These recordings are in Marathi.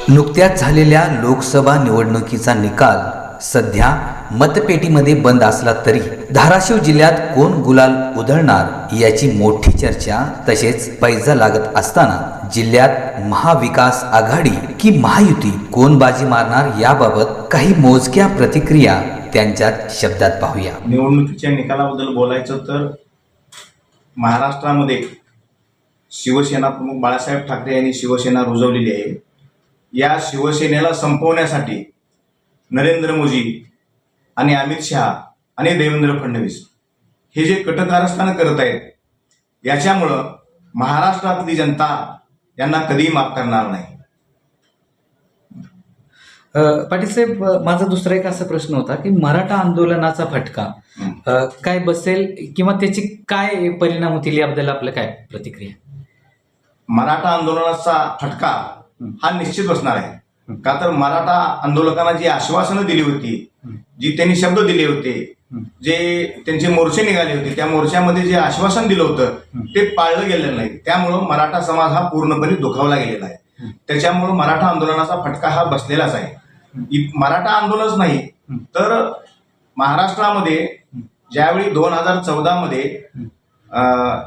नुकत्याच झालेल्या लोकसभा निवडणुकीचा निकाल सध्या मतपेटीमध्ये बंद असला तरी धाराशिव जिल्ह्यात कोण गुलाल उधळणार याची मोठी चर्चा तसेच पैजा लागत असताना जिल्ह्यात महाविकास आघाडी की महायुती कोण बाजी मारणार याबाबत काही मोजक्या प्रतिक्रिया त्यांच्यात शब्दात पाहूया। निवडणुकीच्या निकालाबद्दल बोलायचं तर महाराष्ट्रामध्ये शिवसेना प्रमुख बाळासाहेब ठाकरे यांनी शिवसेना रुजवलेली आहे। या शिवसेनेला संपवण्यासाठी नरेंद्र मोदी आणि अमित शहा आणि देवेंद्र फडणवीस हे जे कटकारस्थान करत आहेत याच्यामुळं महाराष्ट्रातली जनता यांना कधीही माफ करणार नाही। पाटील साहेब, माझा दुसरा एक असा प्रश्न होता की मराठा आंदोलनाचा फटका काय बसेल किंवा त्याची काय परिणाम होतील याबद्दल आपलं काय प्रतिक्रिया? मराठा आंदोलनाचा फटका हा निश्चित बसणार आहे। का तर मराठा आंदोलकांना जी आश्वासनं दिली होती, जी त्यांनी शब्द दिले होते, जे त्यांचे मोर्चे निघाले होते, त्या मोर्चामध्ये जे आश्वासन दिलं होतं ते पाळलं गेलेलं नाही। त्यामुळं मराठा समाज हा पूर्णपणे दुखावला गेलेला आहे। त्याच्यामुळं मराठा आंदोलनाचा फटका हा बसलेलाच आहे। मराठा आंदोलनच नाही तर महाराष्ट्रामध्ये ज्यावेळी 2014 मध्ये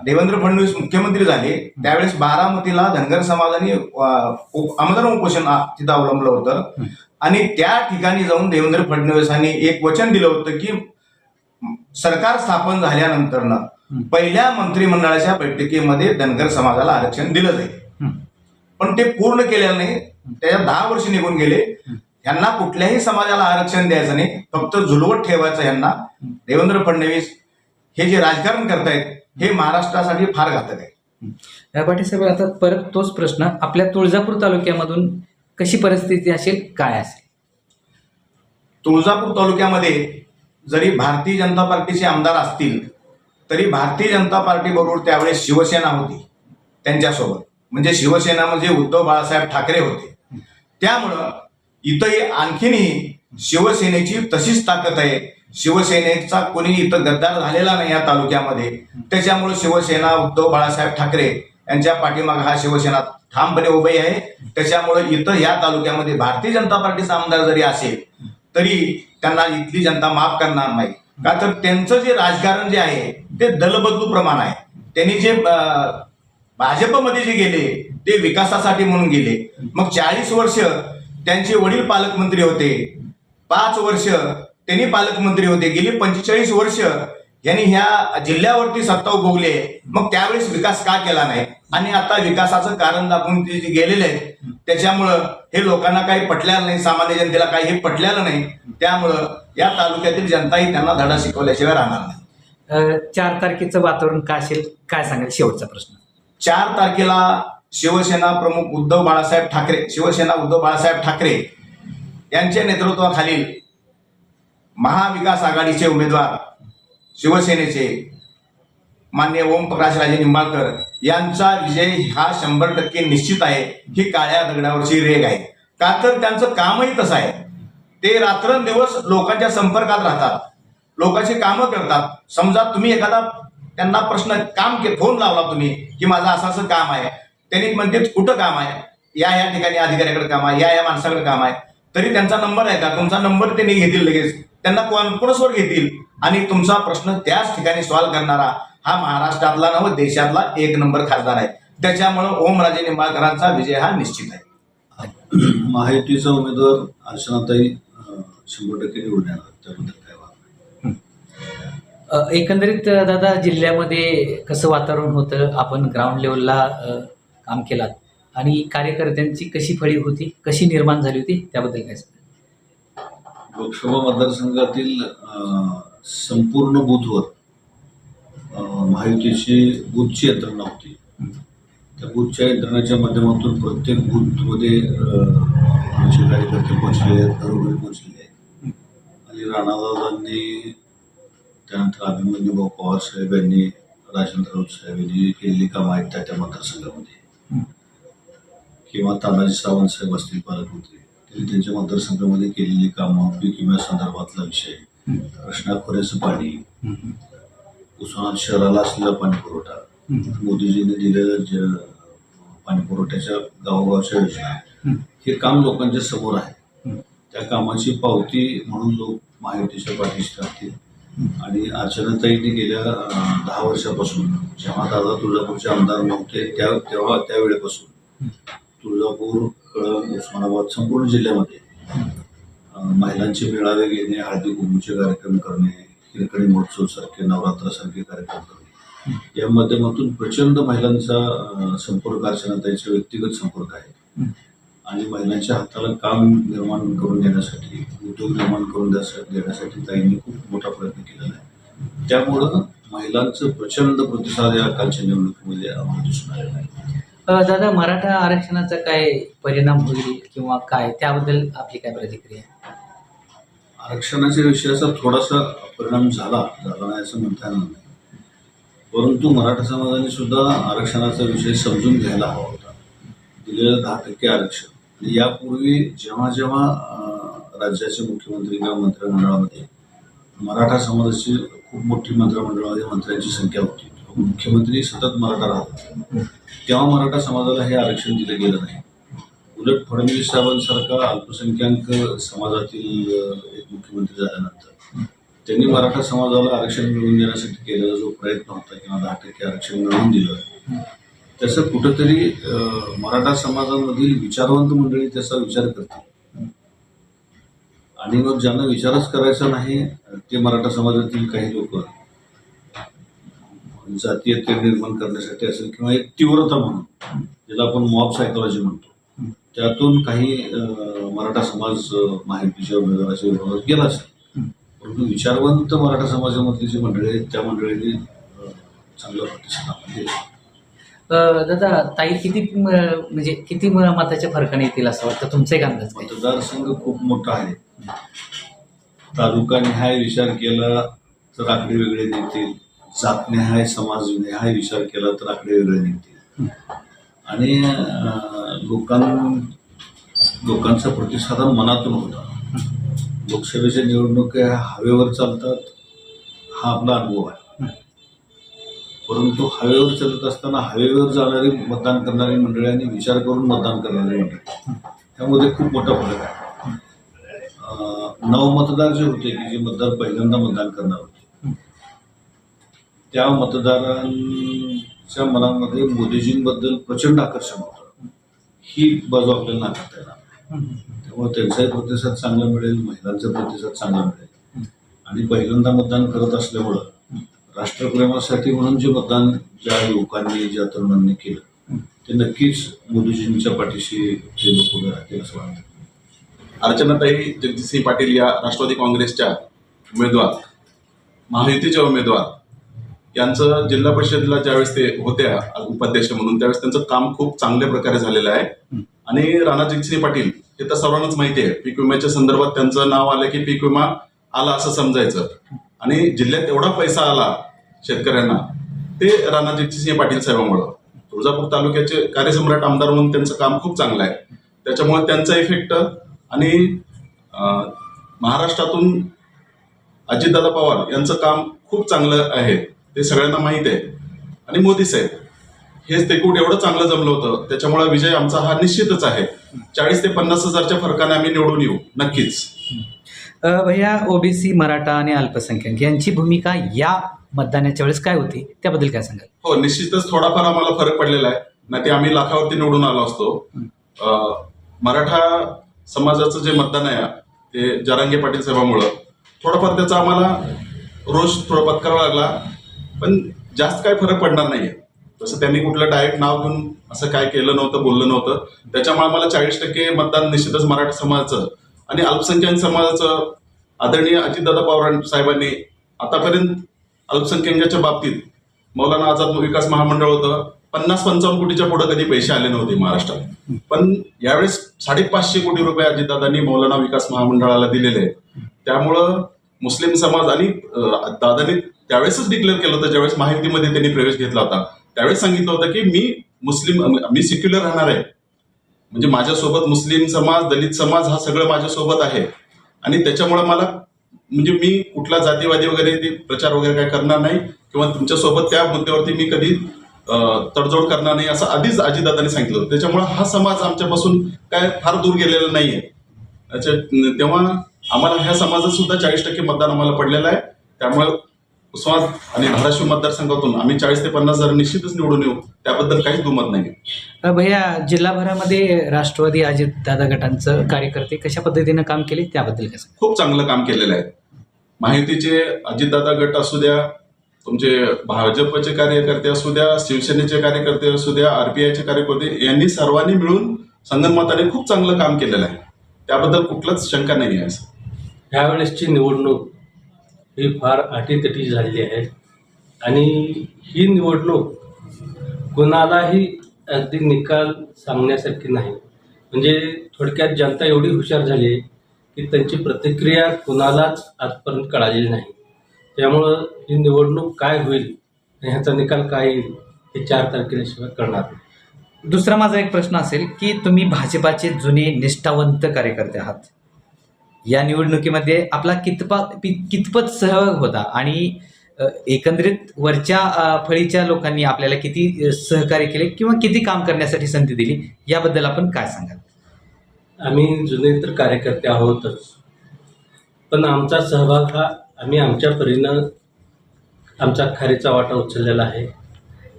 देवेंद्र फडणवीस मुख्यमंत्री झाले त्यावेळेस बारामतीला धनगर समाजाने आमरण उपोषण तिथं अवलंबलं होतं आणि त्या ठिकाणी जाऊन देवेंद्र फडणवीसांनी एक वचन दिलं होतं की सरकार स्थापन झाल्यानंतर पहिल्या मंत्रिमंडळाच्या बैठकीमध्ये धनगर समाजाला आरक्षण दिलं जाईल, पण ते पूर्ण केलेलं नाही। त्याच्यात 10 वर्ष निघून गेले। यांना कुठल्याही समाजाला आरक्षण द्यायचं नाही, फक्त झुलवत ठेवायचं यांना। देवेंद्र फडणवीस हे जे राजकारण करतायत हे महाराष्ट्रासाठी फार घातक आहे। पाटील साहेब, आता परत तोच प्रश्न, आपल्या तुळजापूर तालुक्यामधून कशी परिस्थिती असेल, काय असेल? तुळजापूर तालुक्यामध्ये जरी भारतीय जनता पार्टीचे आमदार असतील तरी भारतीय जनता पार्टी बरोबर त्यावेळेस शिवसेना होती त्यांच्यासोबत, म्हणजे शिवसेना म्हणजे उद्धव बाळासाहेब ठाकरे होते। त्यामुळं इथंही आणखीनही शिवसेनेची तशीच ताकद आहे। शिवसेनेचा कोणी इथं गद्दार झालेला नाही या तालुक्यामध्ये। त्याच्यामुळे शिवसेना उद्धव बाळासाहेब ठाकरे यांच्या पाठीमागे हा शिवसेना ठामपणे उभी आहे। त्याच्यामुळे इथं या तालुक्यामध्ये भारतीय जनता पार्टीचा आमदार जरी असेल तरी त्यांना इथली जनता माफ करणार नाही। का तर त्यांचं जे राजकारण जे आहे ते दलबदलू प्रमाण आहे। त्यांनी जे भाजपमध्ये जे गेले ते विकासासाठी म्हणून गेले। मग 40 वर्ष त्यांचे वडील पालकमंत्री होते, 5 वर्ष त्यांनी पालकमंत्री होते, गेली 45 वर्ष यांनी ह्या जिल्ह्यावरती सत्ता उपभोगली आहे। मग त्यावेळेस विकास का केला नाही? आणि आता विकासाचं कारण दाखवून ते जे गेलेले आहेत त्याच्यामुळं हे लोकांना काही पटलेलं नाही, सामान्य जनतेला काही हे पटलेलं नाही। त्यामुळं या तालुक्यातील जनताही त्यांना धडा शिकवल्याशिवाय राहणार नाही। 4 तारखेचं वातावरण काय असेल, काय सांगाल? शेवटचा प्रश्न। 4 तारखेला शिवसेना प्रमुख उद्धव बाळासाहेब ठाकरे, शिवसेना उद्धव बाळासाहेब ठाकरे यांच्या नेतृत्वाखालील महाविकास आघाडीचे उमेदवार शिवसेनेचे माननीय ओमप्रकाश राजे निंबाळकर यांचा विजय हा 100% निश्चित आहे। ही काळ्या दगडावरची रेघ आहे। का तर त्यांचं कामही तसं आहे, ते रात्रंदिवस लोकांच्या संपर्कात राहतात, लोकांची कामं करतात। समजा तुम्ही एखादा त्यांना प्रश्न फोन लावला तुम्ही की माझं असं असं काम आहे, त्यांनी म्हणते कुठं काम आहे, या ठिकाणी अधिकाऱ्याकडे काम आहे, या माणसाकडे काम आहे, तरी त्यांचा नंबर आहे का? तुमचा नंबर त्यांनी घेतील, लगेच त्यांना कॉन्फरन्सवर घेतील आणि तुमचा प्रश्न त्याच ठिकाणी सॉल्व्ह करणारा हा महाराष्ट्रातला नव्हे देशातला 1 नंबर खासदार आहे। त्याच्यामुळे ओमराजे निंबाळकरांचा विजय हा निश्चित आहे। महायुतीचा उमेदवार अर्चनाताई 100% निवडून येणार, त्याबद्दल काय वाटतं? एकंदरीत दादा, जिल्ह्यामध्ये कसं वातावरण होतं? आपण ग्राउंड लेवलला काम केलात आणि कार्यकर्त्यांची कशी फळी होती, कशी निर्माण झाली होती, त्याबद्दल काय सांगाल? लोकसभा मतदारसंघातील संपूर्ण बूथवर महायुतीची बूथची यंत्रणा होती। त्या बूथच्या यंत्रणेच्या माध्यमातून प्रत्येक बूथमध्ये आमचे कार्यकर्ते पोहोचले आहेत, घरोघरी पोहोचलेले आहेत। आणि राणादादांनी, त्यानंतर अभिमन्यू भाऊ पवार साहेब यांनी, राजेंद्र राऊत साहेब यांनी केलेली कामं आहेत त्या मतदारसंघामध्ये, किंवा तानाजी सावंत साहेब असतील पालकमंत्री, त्यांनी त्यांच्या मतदारसंघामध्ये केलेली कामं, पीक विम्या संदर्भातला विषय, कृष्णा खोऱ्याचं पाणी, उस्मानाबाद शहराला असलेला पाणी पुरवठा, मोदीजींनी दिलेल्या पाणी पुरवठ्याच्या गावोगावच्या योजना, हे काम लोकांच्या समोर आहे. त्या कामाची पावती म्हणून लोक महायुतीच्या पाठीशी राहतील. आणि अर्चनाताईंनी गेल्या 10 वर्षापासून, जेव्हा दादा तुळजापूरचे आमदार नव्हते त्यावेळेपासून तुळजापूर, कळंब, उस्मानाबाद संपूर्ण जिल्ह्यामध्ये महिलांचे मेळावे घेणे, हळदी कुंकूचे कार्यक्रम करणे, हिरकणी महोत्सव सारखे, नवरात्रासारखे कार्यक्रम करणे, या माध्यमातून प्रचंड महिलांचा संपर्क, अर्चनाताईचा व्यक्तिगत संपर्क आहे. आणि महिलांच्या हाताला काम निर्माण करून देण्यासाठी, उद्योग निर्माण करून देण्यासाठी ताईंनी खूप मोठा प्रयत्न केलेला आहे. त्यामुळं महिलांचं प्रचंड प्रतिसाद या कालच्या निवडणुकीमध्ये आम्हाला दिसून आलेला आहे. दादा, मराठा आरक्षणाचा काय परिणाम होईल किंवा काय, त्याबद्दल आपली काय प्रतिक्रिया? आरक्षणाच्या विषयाचा थोडासा परिणाम झाला नाही असं म्हणता येणार नाही. परंतु मराठा समाजाने सुद्धा आरक्षणाचा विषय समजून घ्यायला हवा होता. दिलेलं 10% आरक्षण, यापूर्वी जेव्हा जेव्हा राज्याचे मुख्यमंत्री किंवा मंत्रिमंडळामध्ये मराठा समाजाची खूप मोठी मंत्रिमंडळामध्ये मंत्र्यांची संख्या होती, मुख्यमंत्री सतत मराठा राहत, तेव्हा मराठा समाजाला हे आरक्षण दिलं गेलं नाही. उलट फडणवीस साहेबांसारखा अल्पसंख्याक समाजातील एक मुख्यमंत्री झाल्यानंतर त्यांनी मराठा समाजाला आरक्षण मिळवून देण्यासाठी केलेला जो प्रयत्न होता किंवा 10% आरक्षण मिळवून दिलं, त्याचं कुठंतरी मराठा समाजामधील विचारवंत मंडळी त्याचा विचार करते. आणि मग ज्यांना विचारच करायचा नाही ते मराठा समाजातील काही लोक जातीयते निर्माण करण्यासाठी असेल किंवा एक तीव्रता म्हणून, ज्याला आपण मॉब सायकॉलॉजी म्हणतो, त्यातून काही मराठा समाज महायुतीच्या उमेदवाराच्या विरोधात गेला असेल. परंतु विचारवंत मराठा समाजामधली जी मंडळी आहेत त्या मंडळींनी चांगला प्रतिसाद दिला. दादा, ताई किती मताच्या फरकाने येतील असं वाटतं, तुमचा एक अंदाज काय? मतदारसंघ खूप मोठा आहे. तालुकानिहाय विचार केला तर आकडे वेगळे निघतील, जातनिहाय, समाजनिहाय विचार केला तर आकडे वेगळे निघतील. आणि लोकांचा प्रतिसाद मनातून होता. लोकसभेच्या निवडणुका हवेवर चालतात, हा आपला अनुभव आहे. परंतु हवेवर चालत असताना हवेवर जाणारी मतदान करणारी मंडळी आणि विचार करून मतदान करणारी मंडळी, त्यामध्ये खूप मोठा फरक आहे. नवमतदार जे होते की जे मतदार पहिल्यांदा मतदान करणार होते, त्या मतदारांच्या मनामध्ये मोदीजींबद्दल प्रचंड आकर्षण होतं. ही बाजू आपल्याला नाकारता येणार नाही. त्यामुळे त्यांचाही प्रतिसाद चांगला मिळेल, महिलांचा प्रतिसाद चांगला मिळेल. आणि पहिल्यांदा मतदान करत असल्यामुळं राष्ट्रप्रेमासाठी म्हणून जे मतदान ज्या युवकांनी, ज्या तरुणांनी केलं, ते नक्कीच मोदीजींच्या पाठीशी ते लोक उभे राहतील असं वाटतं. अर्चनाताई जगजितसिंह पाटील या राष्ट्रवादी काँग्रेसच्या उमेदवार, महायुतीच्या उमेदवार यांचं जिल्हा परिषदेला ज्यावेळेस ते होत्या उपाध्यक्ष म्हणून, त्यावेळेस त्यांचं काम खूप चांगल्या प्रकारे झालेलं आहे. आणि राणा जगजितसिंह पाटील हे तर सर्वांनाच माहिती आहे, पीक विम्याच्या संदर्भात त्यांचं नाव आलं की पीक विमा आला असं समजायचं. आणि जिल्ह्यात एवढा पैसा आला शेतकऱ्यांना ते राणा जगजितसिंह पाटील साहेबांमुळं. तुळजापूर तालुक्याचे कार्यसम्राट आमदार म्हणून त्यांचं काम खूप चांगलं आहे. त्याच्यामुळे त्यांचा इफेक्ट आणि महाराष्ट्रातून अजितदादा पवार यांचं काम खूप चांगलं आहे, ते सगळ्यांना माहीत आहे. आणि मोदी साहेब हेच ते खूप एवढं चांगलं जमलं होतं, त्याच्यामुळे विजय आमचा हा निश्चितच आहे. 40 ते 50 हजारच्या फरकाने आम्ही निवडून येऊ नक्कीच. भैया, ओबीसी, मराठा आणि अल्पसंख्याक यांची भूमिका या मतदानाच्या वेळेस काय होती, त्याबद्दल काय सांगाल? हो, निश्चितच थोडाफार आम्हाला फरक पडलेला आहे, नाही ते आम्ही लाखावरती निवडून आलो असतो. मराठा समाजाचं जे मतदान आहे ते जरांगे पाटील साहेबांमुळं थोडाफार त्याचा आम्हाला रोष थोडा पत्करावा लागला, पण जास्त काय फरक पडणार नाहीये. तसं त्यांनी कुठलं डायरेक्ट नाव घेऊन असं काय केलं नव्हतं, बोललं नव्हतं. त्याच्यामुळे आम्हाला 40% मतदान निश्चितच मराठा समाजाचं आणि अल्पसंख्याक समाजाचं आदरणीय अजितदादा पवार साहेबांनी आतापर्यंत अल्पसंख्याकाच्या बाबतीत मौलाना आझाद विकास महामंडळ होतं, 50-55 कोटीच्या पुढे कधी पैसे आले नव्हते महाराष्ट्रात. पण यावेळेस 550 कोटी रुपये अजितदादांनी मौलाना विकास महामंडळाला दिलेले आहेत. त्यामुळं मुस्लिम समाज आणि दादांनी त्यावेळेसच डिक्लेअर केलं होतं, ज्यावेळेस महायुतीमध्ये त्यांनी प्रवेश घेतला होता त्यावेळेस सांगितलं होतं की मी सेक्युलर राहणार आहे, म्हणजे माझ्यासोबत मुस्लिम समाज, दलित समाज हा सगळं माझ्यासोबत आहे. आणि त्याच्यामुळे मला म्हणजे मी कुठला जातीवादी वगैरे ते प्रचार वगैरे काय करणार नाही किंवा तुमच्यासोबत त्या मुद्द्यावरती मी कधी तडजोड करणार नाही असं आधीच अजितदादांनी सांगितलं होतं. त्याच्यामुळे हा समाज आमच्यापासून काय फार दूर गेलेला नाहीये. तेव्हा आम्हाला ह्या समाजात सुद्धा 40% मतदान आम्हाला पडलेलं आहे. त्यामुळे उस्मानाबाद आणि धाराशिव मतदारसंघातून आम्ही 40 ते 50 हजार निश्चितच निवडून येऊ, त्याबद्दल काहीच दुमत नाही. भैया, जिल्हाभरामध्ये राष्ट्रवादी अजितदादा गटांचं कार्यकर्ते कशा पद्धतीनं काम केले त्याबद्दल कसं? खूप चांगलं काम केलेलं आहे. माहितीचे अजितदादा गट असू द्या, तुमचे भाजपचे कार्यकर्ते असू द्या, शिवसेनेचे कार्यकर्ते असू द्या, RPIचे कार्यकर्ते, यांनी सर्वांनी मिळून संगनमताने खूप चांगलं काम केलेलं आहे. त्याबद्दल कुठलंच शंका नाही आहे. यावेळेसची निवडणूक ही फार अटीतटी झालेली आहे आणि ही निवडणूक कोणालाही अगदी निकाल सांगण्यासारखी नाही. म्हणजे थोडक्यात जनता एवढी हुशार झाली आहे की त्यांची प्रतिक्रिया कुणालाच आजपर्यंत कळालेली नाही. त्यामुळं ही निवडणूक काय होईल आणि ह्याचा निकाल काय येईल हे 4 तारखेशिवाय कळणार नाही. दुसरा माझा एक प्रश्न असेल की तुम्ही भाजपाचे जुने निष्ठावंत कार्यकर्ते आहात. या निवडणुकीमध्ये आपला कितपत सहभाग होता आणि एकंदरीत वरच्या फळीच्या लोकांनी आपल्याला किती सहकार्य केले किंवा किती काम करण्यासाठी संधी दिली, याबद्दल आपण काय सांगाल? आम्ही जुने तर कार्यकर्ते आहोतच, पण आमचा सहभाग हा आम्ही आमच्या परीनं आमचा खारीचा वाटा उचललेला आहे.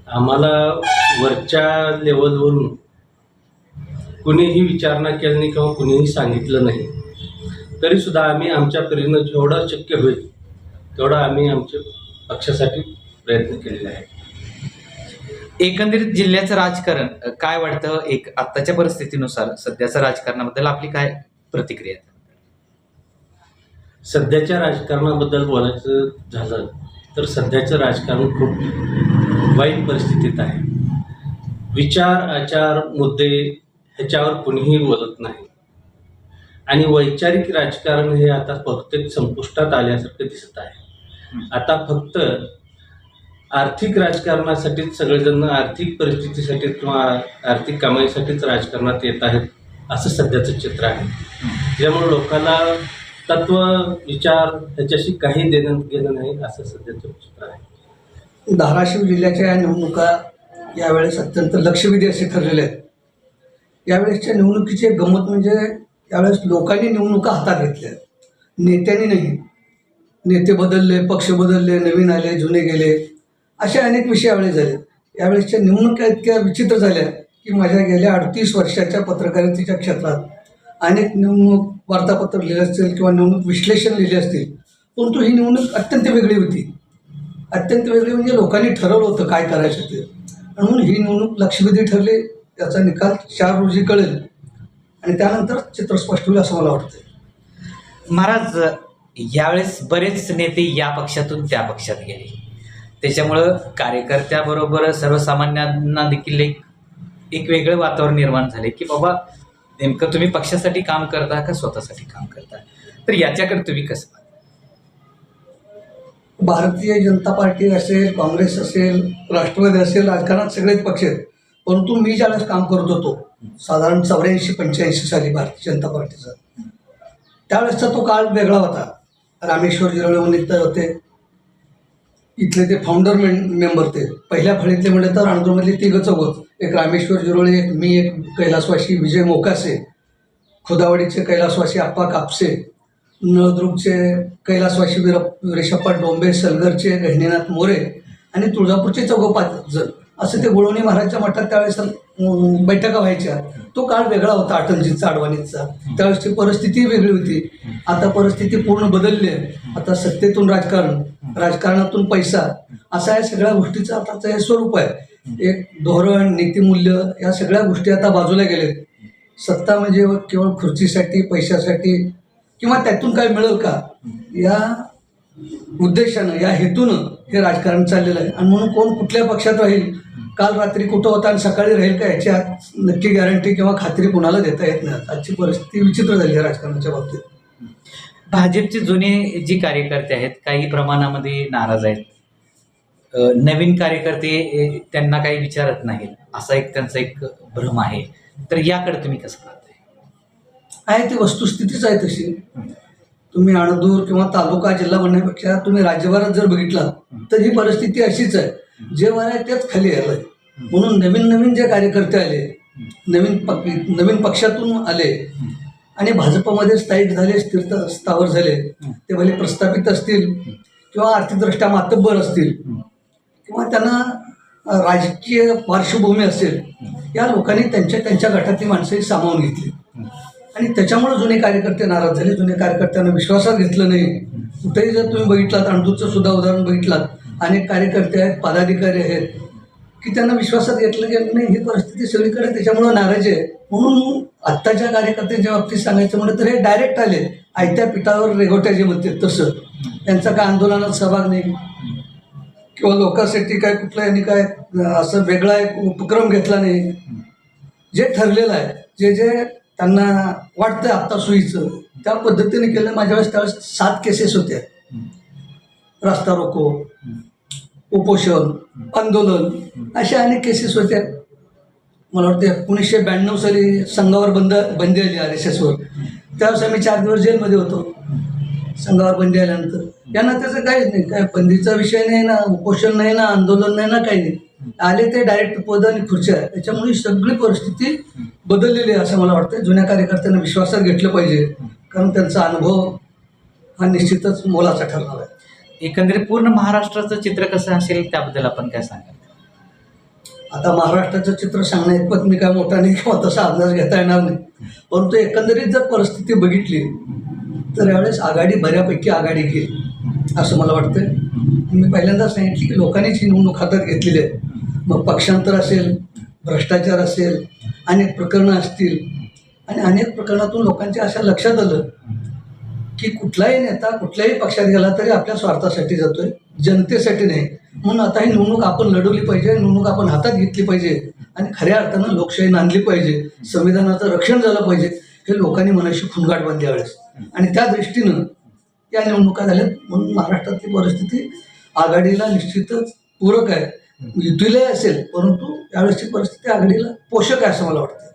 आम्हाला वरच्या लेवलवरून कुणीही विचारणा केली नाही किंवा कुणीही सांगितलं नाही, तरीसुद्धा आम्ही आमच्या परीनं जेवढं शक्य होईल तेवढं आम्ही आमच्या पक्षासाठी प्रयत्न केलेले आहे. एकंदरीत जिल्ह्याचं राजकारण काय वाटतं, एक आत्ताच्या परिस्थितीनुसार सध्याच्या राजकारणाबद्दल आपली काय प्रतिक्रिया आहे? सध्याच्या राजकारणाबद्दल बोलायचं झालं तर सध्याचं राजकारण खूप वाईट परिस्थितीत आहे. विचार, आचार, मुद्दे ह्याच्यावर कुणीही बोलत नाही आणि वैचारिक राजकारण हे आता फक्त संपुष्टात आल्यासारखं दिसत आहे. आता फक्त आर्थिक राजकारणासाठीच सगळेजण आर्थिक परिस्थितीसाठी किंवा आर्थिक कमाईसाठीच राजकारणात येत आहेत असं सध्याचं चित्र आहे. त्यामुळे लोकांना तत्व, विचार ह्याच्याशी काही देणं घेणं नाही असं सध्याचं चित्र आहे. धाराशिव जिल्ह्याच्या या निवडणुका यावेळेस अत्यंत लक्षवेधी असे ठरलेले आहेत. यावेळेसच्या निवडणुकीची एक गंमत म्हणजे यावेळेस लोकांनी निवडणुका हातात घेतल्या, नेत्यांनी नाही. नेते बदलले, पक्ष बदलले, नवीन आले, जुने गेले, असे अनेक विषय यावेळेस झाले. यावेळेसच्या निवडणुका इतक्या विचित्र झाल्या की माझ्या गेल्या 38 वर्षाच्या पत्रकारितेच्या क्षेत्रात अनेक निवडणूक वार्तापत्र लिहिले असतील किंवा निवडणूक विश्लेषण लिहिले असतील, परंतु ही निवडणूक अत्यंत वेगळी होती. अत्यंत वेगळी म्हणजे लोकांनी ठरवलं होतं काय करायचं ते, आणि म्हणून ही निवडणूक लक्षवेधी ठरली. त्याचा निकाल 4 रोजी कळेल आणि त्यानंतर चित्र स्पष्ट होईल असं मला वाटतं. महाराज, यावेळेस बरेच नेते या पक्षातून त्या पक्षात गेले, त्याच्यामुळं कार्यकर्त्याबरोबर सर्वसामान्यांना देखील एक वेगळं वातावरण निर्माण झाले की बाबा नेमकं तुम्ही पक्षासाठी काम करता का स्वतःसाठी काम करता. तर याच्याकडे तुम्ही कसं पाहता? भारतीय जनता पार्टी असेल, काँग्रेस असेल, राष्ट्रवादी असेल, राजकारणात सगळेच पक्ष आहेत. परंतु मी ज्यावेळेस काम करत होतो साधारण 84-85 साली भारतीय जनता पार्टीचा, त्यावेळेसचा तो काळ वेगळा होता. रामेश्वर जिरवळे म्हणून तर होते, इथले ते फाउंडर मेंबर, ते पहिल्या फळीतले म्हणजे तर रणधुरमधले 3-4, एक रामेश्वर जिरवळे, एक मी, एक कैलासवासी विजय मोकासे, खुदावडीचे कैलासवासी आप्पा कापसे, नळदुर्गचे कैलासवासी वीरेशप्पा डोंबे, सलगरचे गहिनीनाथ मोरे आणि तुळजापूरचे 4-5 जण, असं ते गुळवणी महाराजच्या मठात त्यावेळेस बैठका व्हायच्या. तो काळ वेगळा होता अटलजींचा, अडवाणींचा. त्यावेळेसची परिस्थिती वेगळी होती. आता परिस्थिती पूर्ण बदलली आहे. आता सत्तेतून राजकारण, राजकारणातून पैसा, असा या सगळ्या गोष्टीचं आताचं हे स्वरूप आहे. एक धोरण, नीतिमूल्य या सगळ्या गोष्टी आता बाजूला गेलेत. सत्ता म्हणजे केवळ खुर्चीसाठी, पैशासाठी किंवा त्यातून काय मिळेल का या उद्देशानं, या हेतूनं हे राजकारण चाललेलं आहे. आणि म्हणून कोण कुठल्या पक्षात राहील, काल रात्री कुठं होता आणि सकाळी राहील का, याची नक्की गॅरंटी किंवा खात्री कोणाला देता येत नाही. आजची परिस्थिती विचित्र झाली आहे राजकारणाच्या बाबतीत. भाजपचे जुने जे कार्यकर्ते आहेत काही प्रमाणामध्ये नाराज आहेत. नवीन कार्यकर्ते त्यांना काही विचारत नाहीत, असा एक त्यांचा एक भ्रम आहे. तर याकडे तुम्ही कसं पाहताय? आहे ती वस्तुस्थितीच आहे तशी. तुम्ही अणदूर किंवा तालुका, जिल्हा म्हणण्यापेक्षा तुम्ही राज्यभरात जर बघितला तर ही परिस्थिती अशीच आहे. जे वर आहे तेच खाली आलं आहे. म्हणून नवीन नवीन जे कार्यकर्ते आले, नवीन पक्षातून आले आणि भाजपमध्ये स्थायिक झाले, स्थिर स्थावर झाले, ते भले प्रस्थापित असतील किंवा आर्थिकदृष्ट्या मातब्बर असतील किंवा त्यांना राजकीय पार्श्वभूमी असेल, या लोकांनी त्यांच्या गटातली माणसंही सामावून घेतली आणि त्याच्यामुळे जुने कार्यकर्ते नाराज झाले. जुने कार्यकर्त्यांना विश्वासात घेतलं नाही. कुठेही जर तुम्ही बघितलात, अणदूचं सुद्धा उदाहरण बघितलात, अनेक कार्यकर्ते आहेत, पदाधिकारी आहेत की त्यांना विश्वासात घेतलं गेलं नाही. ही परिस्थिती सगळीकडे त्याच्यामुळं नाराजी आहे. म्हणून आत्ताच्या कार्यकर्त्यांच्या बाबतीत सांगायचं म्हटलं तर हे डायरेक्ट आले, आयत्या पिठावर रेघोट्या जे म्हणते तसं. त्यांचा काय आंदोलनात सहभाग नाही किंवा लोकांसाठी काय कुठला यांनी काय असं वेगळा एक उपक्रम घेतला नाही. जे ठरलेलं आहे, जे त्यांना वाटतं आत्ता सोयीचं, त्या पद्धतीने केलं. माझ्या वेळेस त्यावेळेस 7 केसेस होत्या. रस्ता रोको, उपोषण, आंदोलन, अशा अनेक केसेस होत्या. मला वाटतं 1992 साली संघावर बंदी आली RSSवर. त्यावेळेस आम्ही 4 दिवस जेलमध्ये होतो. संघावर बंदी आल्यानंतर यांना त्याचं काहीच नाही, काय बंदीचा विषय नाही ना, उपोषण नाही ना, आंदोलन नाही ना, काही नाही. आले ते डायरेक्ट पद आणि खुर्च्या. त्याच्यामुळे सगळी परिस्थिती बदललेली आहे असं मला वाटतं. जुन्या कार्यकर्त्यांना विश्वासात घेतलं पाहिजे, कारण त्यांचा अनुभव हा निश्चितच मोलाचा ठरणार आहे. एकंदरीत पूर्ण महाराष्ट्राचं चित्र कसं असेल त्याबद्दल आपण काय सांगाल? आता महाराष्ट्राचं चित्र सांगण्या इतपत मी काय मोठा नाही किंवा तसा अंदाज घेता येणार नाही. परंतु एकंदरीत जर परिस्थिती बघितली तर यावेळेस आघाडी बऱ्यापैकी आघाडी घेईल असं मला वाटतं. मी पहिल्यांदाच सांगितली की लोकांनीच ही निवडणूक हातात घेतलेली आहे. मग पक्षांतर असेल, भ्रष्टाचार असेल, अनेक प्रकरणं असतील आणि अनेक प्रकरणातून लोकांच्या अशा लक्षात आलं की कुठलाही नेता कुठल्याही पक्षात गेला तरी आपल्या स्वार्थासाठी जातोय, जनतेसाठी नाही. म्हणून आता ही निवडणूक आपण लढवली पाहिजे, निवडणूक आपण हातात घेतली पाहिजे आणि खऱ्या अर्थानं लोकशाही नांदली पाहिजे, संविधानाचं रक्षण झालं पाहिजे, हे लोकांनी मनाशी खुणगाठ बांधली यावेळेस. आणि त्या दृष्टीनं या निवडणुका झाल्यात. म्हणून महाराष्ट्रातली परिस्थिती आघाडीला निश्चितच पूरक आहे. युतीलाही असेल, परंतु यावेळेसची परिस्थिती आघाडीला पोषक आहे असं मला वाटतं.